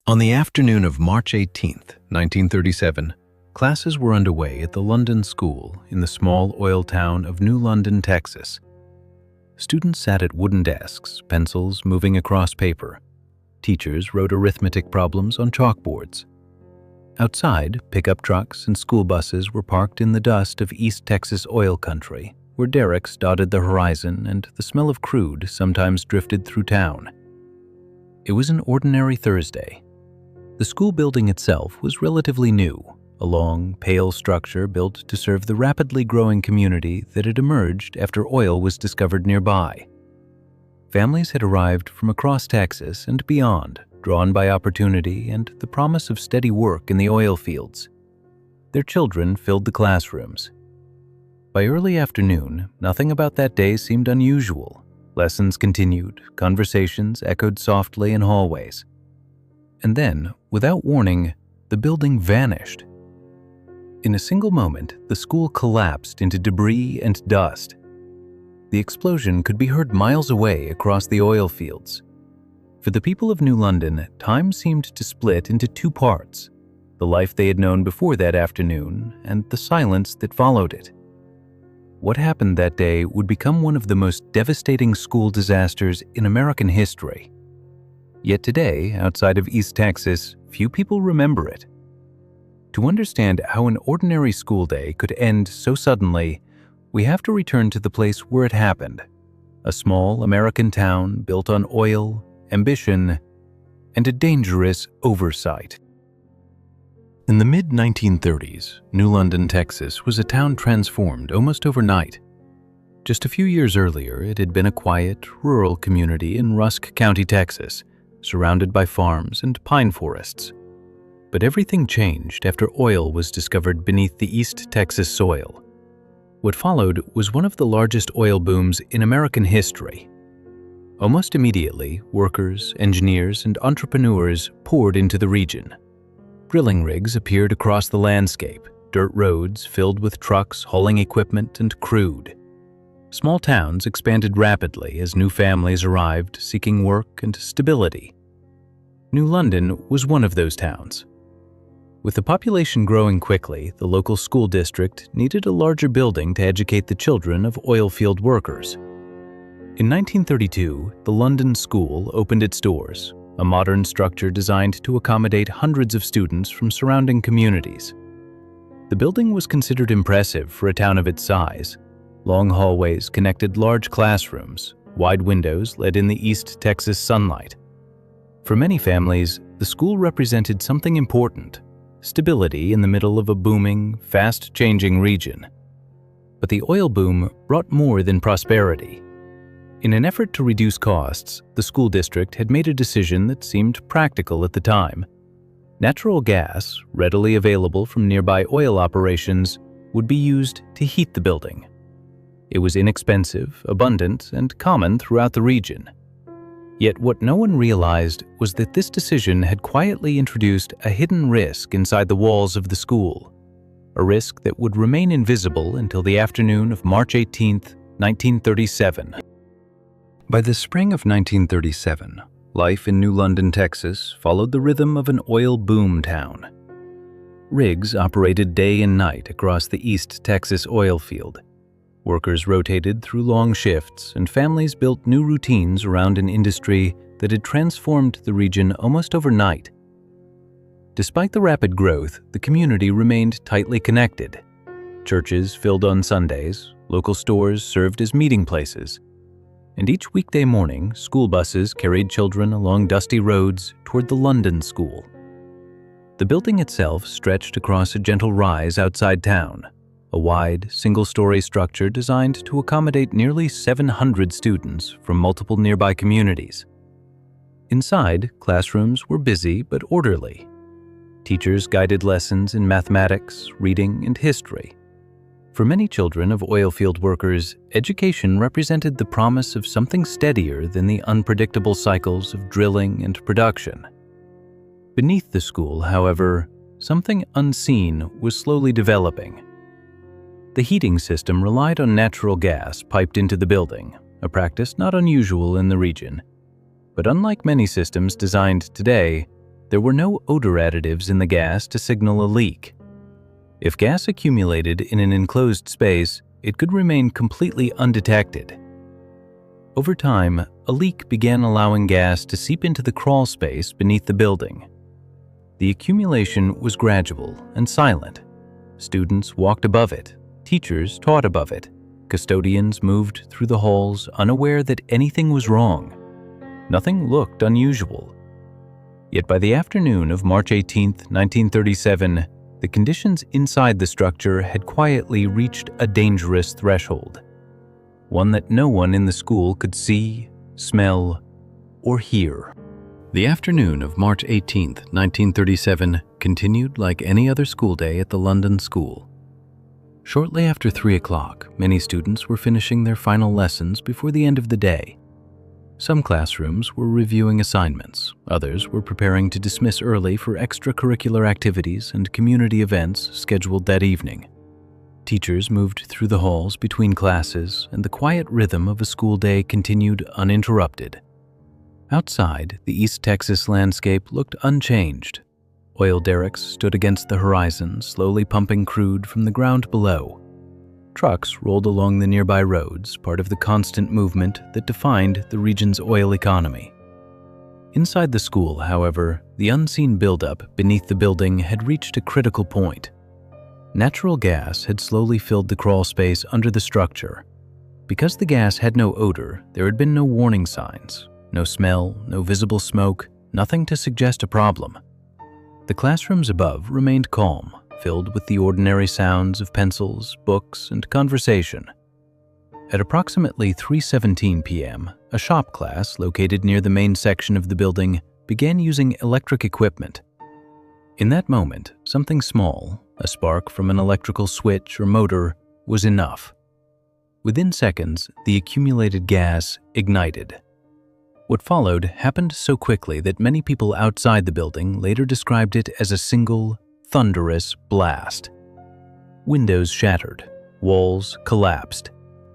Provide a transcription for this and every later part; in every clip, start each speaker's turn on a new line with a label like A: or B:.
A: On the afternoon of March 18, 1937, classes were underway at the London School in the small oil town of New London, Texas. Students sat at wooden desks, pencils moving across paper. Teachers wrote arithmetic problems on chalkboards. Outside, pickup trucks and school buses were parked in the dust of East Texas oil country, where derricks dotted the horizon and the smell of crude sometimes drifted through town. It was an ordinary Thursday. The school building itself was relatively new, a long, pale structure built to serve the rapidly growing community that had emerged after oil was discovered nearby. Families had arrived from across Texas and beyond, drawn by opportunity and the promise of steady work in the oil fields. Their children filled the classrooms. By early afternoon, nothing about that day seemed unusual. Lessons continued, conversations echoed softly in hallways. And then, without warning, the building vanished. In a single moment, the school collapsed into debris and dust. The explosion could be heard miles away across the oil fields. For the people of New London, time seemed to split into two parts: the life they had known before that afternoon and the silence that followed it. What happened that day would become one of the most devastating school disasters in American history. Yet today, outside of East Texas, few people remember it. To understand how an ordinary school day could end so suddenly, we have to return to the place where it happened, a small American town built on oil, ambition, and a dangerous oversight. In the mid-1930s, New London, Texas was a town transformed almost overnight. Just a few years earlier, it had been a quiet, rural community in Rusk County, Texas, surrounded by farms and pine forests. But everything changed after oil was discovered beneath the East Texas soil. What followed was one of the largest oil booms in American history. Almost immediately, workers, engineers, and entrepreneurs poured into the region. Drilling rigs appeared across the landscape, dirt roads filled with trucks hauling equipment and crude. Small towns expanded rapidly as new families arrived seeking work and stability. New London was one of those towns. With the population growing quickly, the local school district needed a larger building to educate the children of oil field workers. In 1932, the London School opened its doors, a modern structure designed to accommodate hundreds of students from surrounding communities. The building was considered impressive for a town of its size. Long hallways connected large classrooms, wide windows let in the East Texas sunlight. For many families, the school represented something important: stability in the middle of a booming, fast-changing region. But the oil boom brought more than prosperity. In an effort to reduce costs, the school district had made a decision that seemed practical at the time. Natural gas, readily available from nearby oil operations, would be used to heat the building. It was inexpensive, abundant, and common throughout the region. Yet what no one realized was that this decision had quietly introduced a hidden risk inside the walls of the school, a risk that would remain invisible until the afternoon of March 18, 1937. By the spring of 1937, life in New London, Texas followed the rhythm of an oil boom town. Rigs operated day and night across the East Texas oil field. Workers rotated through long shifts, and families built new routines around an industry that had transformed the region almost overnight. Despite the rapid growth, the community remained tightly connected. Churches filled on Sundays, local stores served as meeting places, and each weekday morning, school buses carried children along dusty roads toward the London School. The building itself stretched across a gentle rise outside town, a wide, single-story structure designed to accommodate nearly 700 students from multiple nearby communities. Inside, classrooms were busy but orderly. Teachers guided lessons in mathematics, reading, and history. For many children of oilfield workers, education represented the promise of something steadier than the unpredictable cycles of drilling and production. Beneath the school, however, something unseen was slowly developing. The heating system relied on natural gas piped into the building, a practice not unusual in the region. But unlike many systems designed today, There were no odor additives in the gas to signal a leak. If gas accumulated in an enclosed space, it could remain completely undetected. Over time, a leak began allowing gas to seep into the crawl space beneath the building. The accumulation was gradual and silent. Students walked above it, teachers taught above it, custodians moved through the halls unaware that anything was wrong. Nothing looked unusual. Yet by the afternoon of March 18, 1937, the conditions inside the structure had quietly reached a dangerous threshold, one that no one in the school could see, smell, or hear. The afternoon of March 18, 1937, continued like any other school day at the London school. Shortly after 3 o'clock, many students were finishing their final lessons before the end of the day. Some classrooms were reviewing assignments, others were preparing to dismiss early for extracurricular activities and community events scheduled that evening. Teachers moved through the halls between classes, and the quiet rhythm of a school day continued uninterrupted. Outside, the East Texas landscape looked unchanged. Oil derricks stood against the horizon, slowly pumping crude from the ground below. Trucks rolled along the nearby roads, part of the constant movement that defined the region's oil economy. Inside the school, however, the unseen buildup beneath the building had reached a critical point. Natural gas had slowly filled the crawl space under the structure. Because the gas had no odor, there had been no warning signs, no smell, no visible smoke, nothing to suggest a problem. The classrooms above remained calm, filled with the ordinary sounds of pencils, books, and conversation. At approximately 3:17 p.m., a shop class located near the main section of the building began using electric equipment. In that moment, something small, a spark from an electrical switch or motor, was enough. Within seconds, the accumulated gas ignited. What followed happened so quickly that many people outside the building later described it as a single, thunderous blast. Windows shattered, walls collapsed.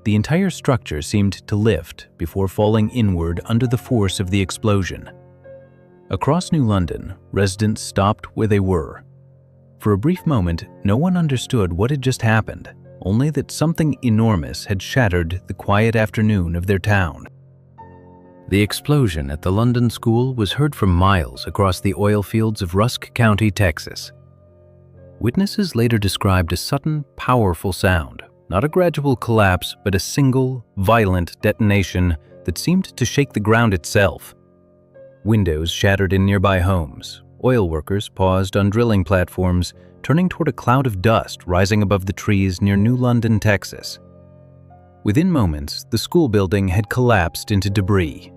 A: The entire structure seemed to lift before falling inward under the force of the explosion. Across New London, residents stopped where they were. For a brief moment, no one understood what had just happened, only that something enormous had shattered the quiet afternoon of their town. The explosion at the London school was heard from miles across the oil fields of Rusk County, Texas. Witnesses later described a sudden, powerful sound, not a gradual collapse, but a single, violent detonation that seemed to shake the ground itself. Windows shattered in nearby homes. Oil workers paused on drilling platforms, turning toward a cloud of dust rising above the trees near New London, Texas. Within moments, the school building had collapsed into debris.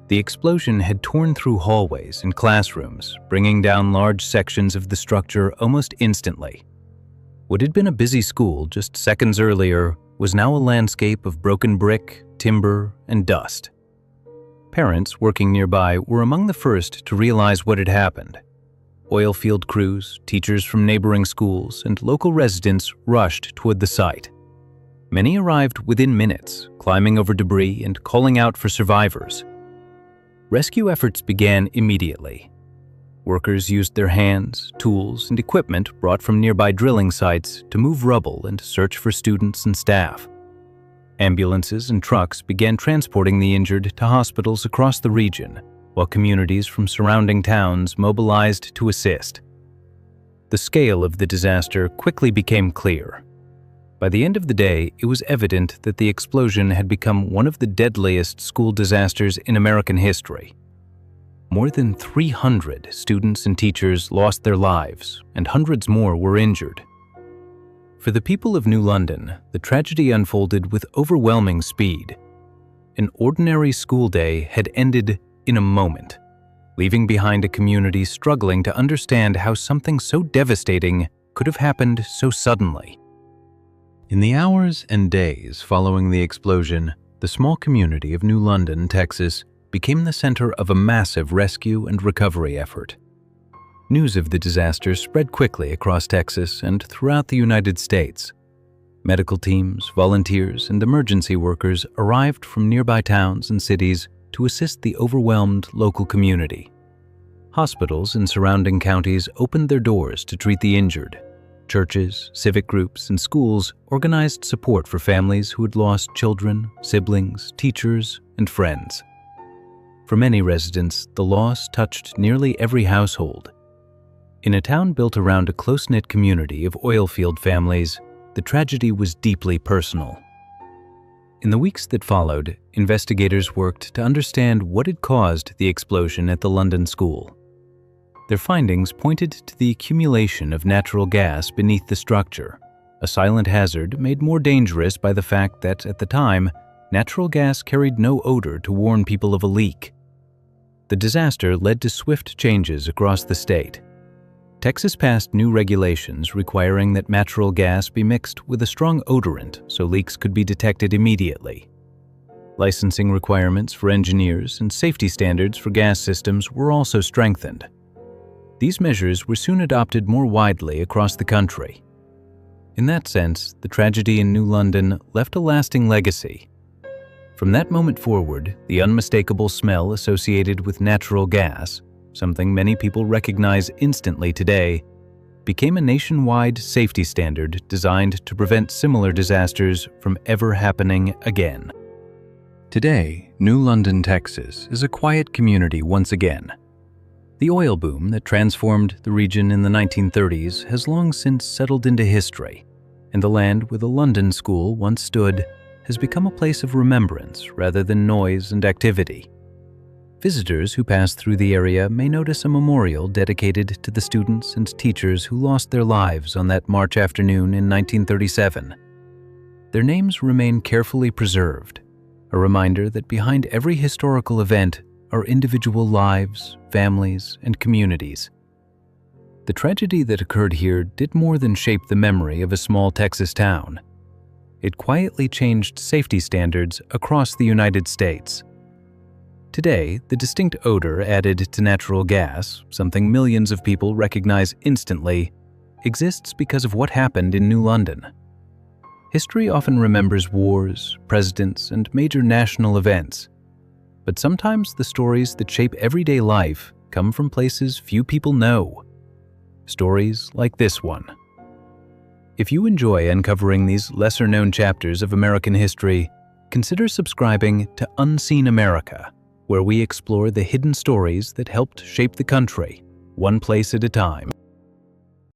A: The explosion had torn through hallways and classrooms, bringing down large sections of the structure almost instantly. What had been a busy school just seconds earlier was now a landscape of broken brick, timber, and dust. Parents working nearby were among the first to realize what had happened. Oil field crews, teachers from neighboring schools, and local residents rushed toward the site. Many arrived within minutes, climbing over debris and calling out for survivors. Rescue efforts began immediately. Workers used their hands, tools, and equipment brought from nearby drilling sites to move rubble and search for students and staff. Ambulances and trucks began transporting the injured to hospitals across the region, while communities from surrounding towns mobilized to assist. The scale of the disaster quickly became clear. By the end of the day, it was evident that the explosion had become one of the deadliest school disasters in American history. More than 300 students and teachers lost their lives, and hundreds more were injured. For the people of New London, the tragedy unfolded with overwhelming speed. An ordinary school day had ended in a moment, leaving behind a community struggling to understand how something so devastating could have happened so suddenly. In the hours and days following the explosion, the small community of New London, Texas, became the center of a massive rescue and recovery effort. News of the disaster spread quickly across Texas and throughout the United States. Medical teams, volunteers, and emergency workers arrived from nearby towns and cities to assist the overwhelmed local community. Hospitals in surrounding counties opened their doors to treat the injured. Churches, civic groups, and schools organized support for families who had lost children, siblings, teachers, and friends. For many residents, the loss touched nearly every household. In a town built around a close-knit community of oilfield families, the tragedy was deeply personal. In the weeks that followed, investigators worked to understand what had caused the explosion at the London school. Their findings pointed to the accumulation of natural gas beneath the structure, a silent hazard made more dangerous by the fact that, at the time, natural gas carried no odor to warn people of a leak. The disaster led to swift changes across the state. Texas passed new regulations requiring that natural gas be mixed with a strong odorant so leaks could be detected immediately. Licensing requirements for engineers and safety standards for gas systems were also strengthened. These measures were soon adopted more widely across the country. In that sense, the tragedy in New London left a lasting legacy. From that moment forward, the unmistakable smell associated with natural gas, something many people recognize instantly today, became a nationwide safety standard designed to prevent similar disasters from ever happening again. Today, New London, Texas, is a quiet community once again. The oil boom that transformed the region in the 1930s has long since settled into history, and the land where the London School once stood has become a place of remembrance rather than noise and activity. Visitors who pass through the area may notice a memorial dedicated to the students and teachers who lost their lives on that March afternoon in 1937. Their names remain carefully preserved, a reminder that behind every historical event are individual lives, families, and communities. The tragedy that occurred here did more than shape the memory of a small Texas town. It quietly changed safety standards across the United States. Today, the distinct odor added to natural gas, something millions of people recognize instantly, exists because of what happened in New London. History often remembers wars, presidents, and major national events. But sometimes the stories that shape everyday life come from places few people know. Stories like this one. If you enjoy uncovering these lesser-known chapters of American history, consider subscribing to Unseen America, where we explore the hidden stories that helped shape the country, one place at a time.